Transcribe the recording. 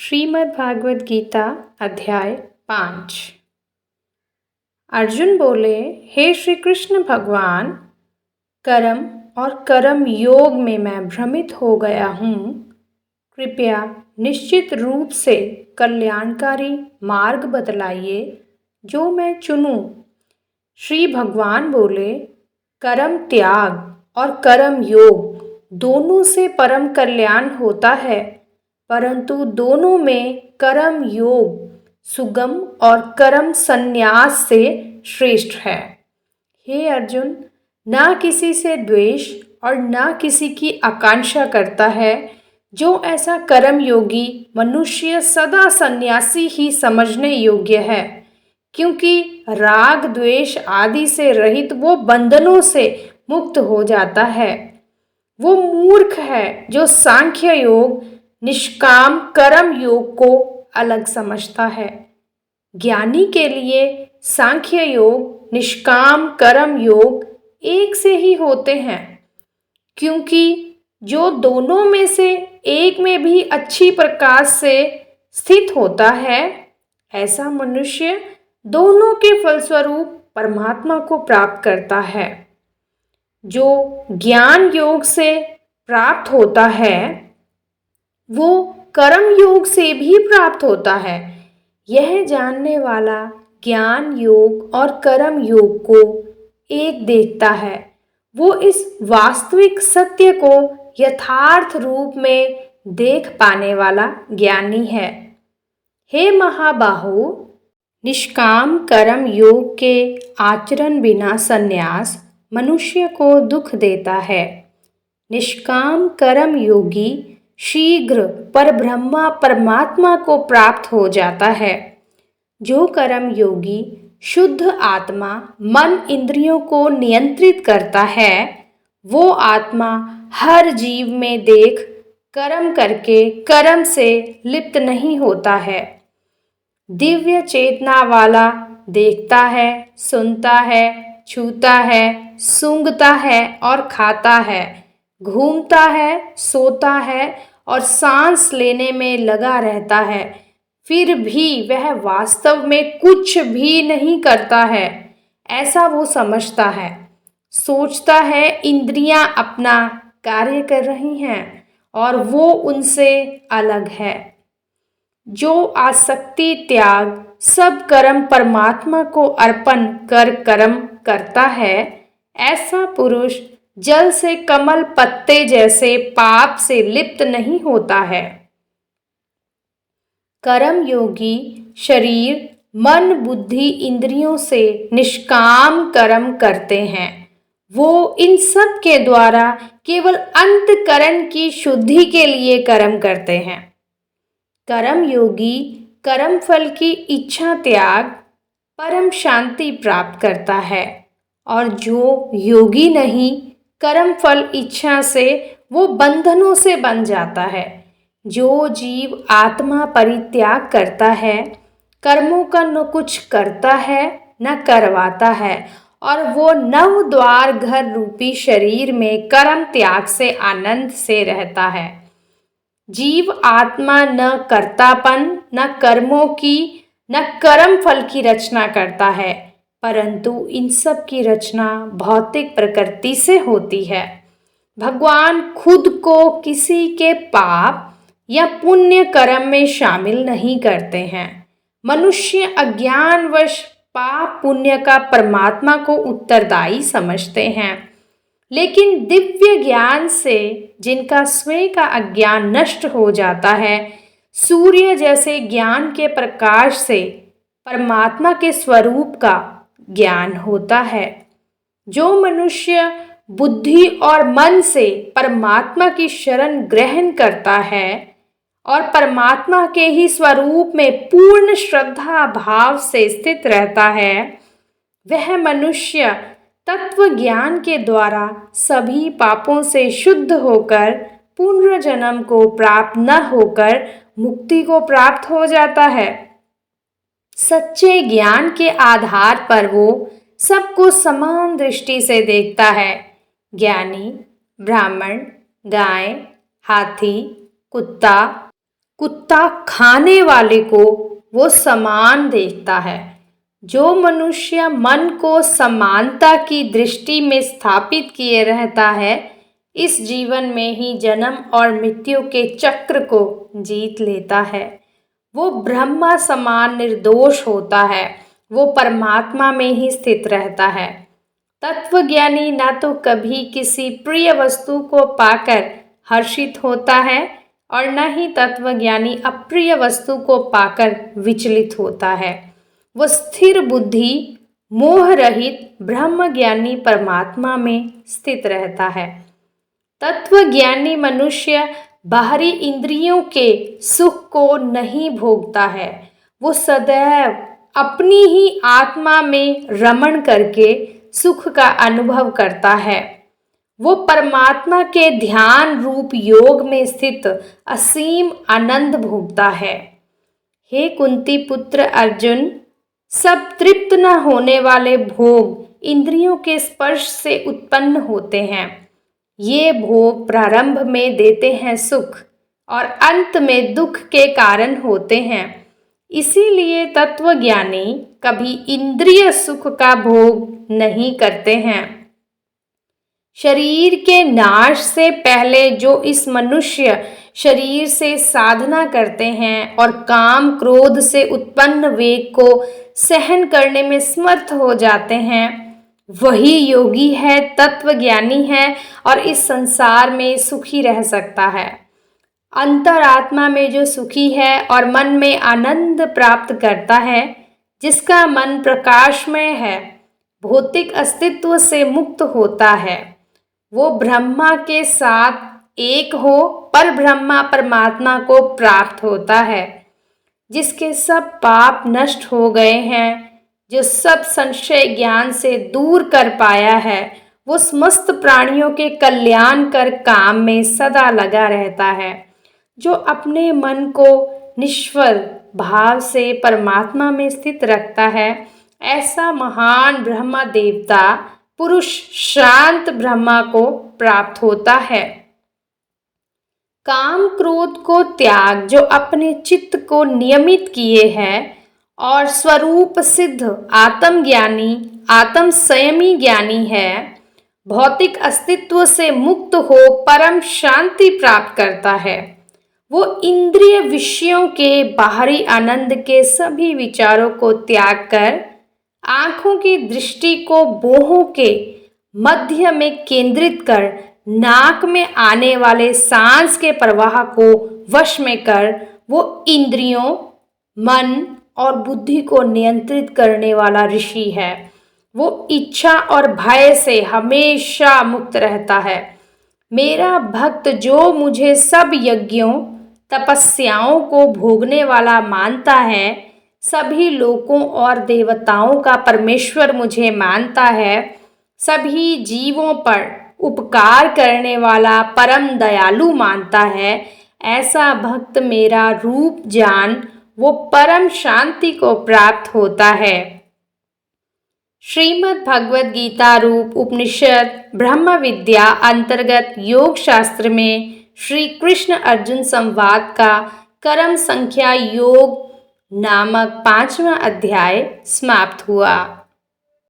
श्रीमद् भागवत गीता अध्याय 5। अर्जुन बोले, हे श्री कृष्ण भगवान, कर्म और कर्म योग में मैं भ्रमित हो गया हूँ। कृपया निश्चित रूप से कल्याणकारी मार्ग बतलाइए जो मैं चुनूं। श्री भगवान बोले, कर्म त्याग और कर्म योग दोनों से परम कल्याण होता है, परंतु दोनों में कर्म योग सुगम और कर्म संन्यास से श्रेष्ठ है। हे अर्जुन, ना किसी से द्वेष और ना किसी की आकांक्षा करता है। जो ऐसा कर्म योगी मनुष्य सदा सन्यासी ही समझने योग्य है, क्योंकि राग द्वेष आदि से रहित वो बंधनों से मुक्त हो जाता है। वो मूर्ख है जो सांख्य योग निष्काम कर्म योग को अलग समझता है। ज्ञानी के लिए सांख्य योग निष्काम कर्म योग एक से ही होते हैं, क्योंकि जो दोनों में से एक में भी अच्छी प्रकार से स्थित होता है, ऐसा मनुष्य दोनों के फलस्वरूप परमात्मा को प्राप्त करता है। जो ज्ञान योग से प्राप्त होता है वो कर्म योग से भी प्राप्त होता है। यह जानने वाला ज्ञान योग और कर्म योग को एक देखता है। वो इस वास्तविक सत्य को यथार्थ रूप में देख पाने वाला ज्ञानी है। हे महाबाहो, निष्काम कर्म योग के आचरण बिना संन्यास मनुष्य को दुख देता है। निष्काम कर्म योगी शीघ्र परब्रह्मा परमात्मा को प्राप्त हो जाता है। जो कर्म योगी शुद्ध आत्मा मन इंद्रियों को नियंत्रित करता है, वो आत्मा हर जीव में देख कर्म करके कर्म से लिप्त नहीं होता है। दिव्य चेतना वाला देखता है, सुनता है, छूता है, सूंघता है और खाता है, घूमता है, सोता है और सांस लेने में लगा रहता है, फिर भी वह वास्तव में कुछ भी नहीं करता है, ऐसा वो समझता है। सोचता है इंद्रियां अपना कार्य कर रही हैं और वो उनसे अलग है। जो आसक्ति त्याग सब कर्म परमात्मा को अर्पण कर कर्म करता है, ऐसा पुरुष जल से कमल पत्ते जैसे पाप से लिप्त नहीं होता है। कर्म योगी शरीर मन बुद्धि इंद्रियों से निष्काम कर्म करते हैं। वो इन सब के द्वारा केवल अंतकरण की शुद्धि के लिए कर्म करते हैं। कर्म योगी कर्म फल की इच्छा त्याग परम शांति प्राप्त करता है, और जो योगी नहीं कर्म फल इच्छा से वो बंधनों से बंध जाता है। जो जीव आत्मा परित्याग करता है, कर्मों का न कुछ करता है न करवाता है, और वो नव द्वार घर रूपी शरीर में कर्म त्याग से आनंद से रहता है। जीव आत्मा न कर्तापन न कर्मों की न कर्म फल की रचना करता है, परंतु इन सब की रचना भौतिक प्रकृति से होती है। भगवान खुद को किसी के पाप या पुण्य कर्म में शामिल नहीं करते हैं। मनुष्य अज्ञानवश पाप पुण्य का परमात्मा को उत्तरदायी समझते हैं, लेकिन दिव्य ज्ञान से जिनका स्वयं का अज्ञान नष्ट हो जाता है, सूर्य जैसे ज्ञान के प्रकाश से परमात्मा के स्वरूप का ज्ञान होता है। जो मनुष्य बुद्धि और मन से परमात्मा की शरण ग्रहण करता है और परमात्मा के ही स्वरूप में पूर्ण श्रद्धा भाव से स्थित रहता है, वह मनुष्य तत्व ज्ञान के द्वारा सभी पापों से शुद्ध होकर पुनर्जन्म को प्राप्त न होकर मुक्ति को प्राप्त हो जाता है। सच्चे ज्ञान के आधार पर वो सबको समान दृष्टि से देखता है। ज्ञानी ब्राह्मण, गाय, हाथी, कुत्ता, कुत्ता खाने वाले को वो समान देखता है। जो मनुष्य मन को समानता की दृष्टि में स्थापित किए रहता है, इस जीवन में ही जन्म और मृत्यु के चक्र को जीत लेता है। वो ब्रह्मा समान निर्दोष होता है। वो परमात्मा में ही स्थित रहता है। तत्वज्ञानी ना तो कभी किसी प्रिय वस्तु को पाकर हर्षित होता है और न ही तत्वज्ञानी अप्रिय वस्तु को पाकर विचलित होता है। वो स्थिर बुद्धि, मोह रहित ब्रह्मज्ञानी परमात्मा में स्थित रहता है। तत्वज्ञानी मनुष्य बाहरी इंद्रियों के सुख को नहीं भोगता है। वो सदैव अपनी ही आत्मा में रमण करके सुख का अनुभव करता है। वो परमात्मा के ध्यान रूप योग में स्थित असीम आनंद भोगता है। हे कुंती पुत्र अर्जुन, सब तृप्त न होने वाले भोग इंद्रियों के स्पर्श से उत्पन्न होते हैं। ये भोग प्रारंभ में देते हैं सुख और अंत में दुख के कारण होते हैं। इसीलिए तत्वज्ञानी कभी इंद्रिय सुख का भोग नहीं करते हैं। शरीर के नाश से पहले जो इस मनुष्य शरीर से साधना करते हैं और काम क्रोध से उत्पन्न वेग को सहन करने में समर्थ हो जाते हैं, वही योगी है, तत्वज्ञानी है और इस संसार में सुखी रह सकता है। अंतरात्मा में जो सुखी है और मन में आनंद प्राप्त करता है, जिसका मन प्रकाशमय है, भौतिक अस्तित्व से मुक्त होता है, वो ब्रह्मा के साथ एक हो पर ब्रह्मा परमात्मा को प्राप्त होता है। जिसके सब पाप नष्ट हो गए हैं, जो सब संशय ज्ञान से दूर कर पाया है, वो समस्त प्राणियों के कल्याण कर काम में सदा लगा रहता है। जो अपने मन को निष्फल भाव से परमात्मा में स्थित रखता है, ऐसा महान ब्रह्मा देवता पुरुष शांत ब्रह्मा को प्राप्त होता है। काम क्रोध को त्याग जो अपने चित्त को नियमित किए है और स्वरूप सिद्ध आत्मज्ञानी, आत्म संयमी ज्ञानी है, भौतिक अस्तित्व से मुक्त हो परम शांति प्राप्त करता है। वो इंद्रिय विषयों के बाहरी आनंद के सभी विचारों को त्याग कर आंखों की दृष्टि को भौहों के मध्य में केंद्रित कर नाक में आने वाले सांस के प्रवाह को वश में कर वो इंद्रियों, मन और बुद्धि को नियंत्रित करने वाला ऋषि है। वो इच्छा और भय से हमेशा मुक्त रहता है। मेरा भक्त जो मुझे सब यज्ञों तपस्याओं को भोगने वाला मानता है, सभी लोकों और देवताओं का परमेश्वर मुझे मानता है, सभी जीवों पर उपकार करने वाला परम दयालु मानता है, ऐसा भक्त मेरा रूप जान वो परम शांति को प्राप्त होता है। श्रीमद् भगवद गीता रूप उपनिषद ब्रह्म विद्या अंतर्गत योग शास्त्र में श्री कृष्ण अर्जुन संवाद का कर्म संख्या योग नामक 5वां अध्याय समाप्त हुआ।